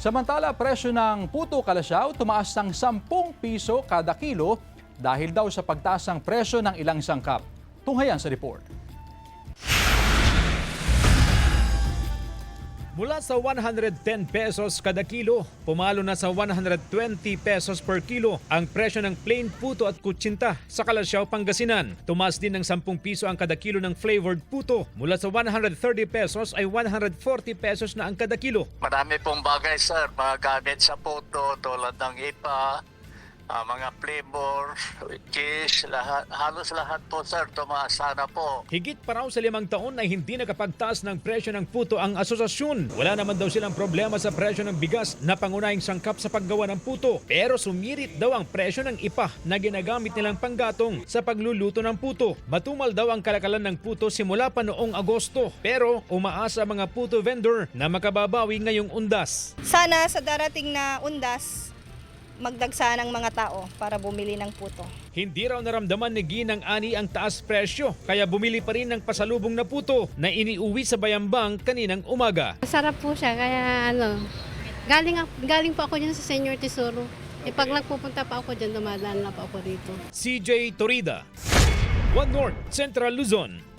Samantala, presyo ng puto kalasyaw tumaas ng 10 piso kada kilo dahil daw sa pagtaas ng presyo ng ilang sangkap. Tunghayan sa report. Mula sa 110 pesos kada kilo, pumalo na sa 120 pesos per kilo ang presyo ng plain puto at kutsinta sa Kalasyaw, Pangasinan. Tumaas din ng 10 piso ang kada kilo ng flavored puto. Mula sa 130 pesos ay 140 pesos na ang kada kilo. Marami pong bagay, sir, mga gamit sa puto tulad ng ipa, mga flavor, cheese, halos lahat po, sir, tumaas sana po. Higit pa raw sa 5 taon ay hindi nakapagtaas ng presyo ng puto ang asosasyon. Wala naman daw silang problema sa presyo ng bigas na pangunahing sangkap sa paggawa ng puto. Pero sumirit daw ang presyo ng ipa na ginagamit nilang panggatong sa pagluluto ng puto. Matumal daw ang kalakalan ng puto simula pa noong Agosto. Pero umaasa mga puto vendor na makababawi ngayong undas. Sana sa darating na undas, magdagsa ng mga tao para bumili ng puto. Hindi raw naramdaman ni Ginang Ani ang taas presyo, kaya bumili pa rin ng pasalubong na puto na iniuwi sa Bayambang kaninang umaga. Masarap po siya, kaya galing po ako dyan sa Senior Tesoro. Pag nagpupunta pa ako dyan, dumadaan na pa ako dito. CJ Torida, One North, Central Luzon.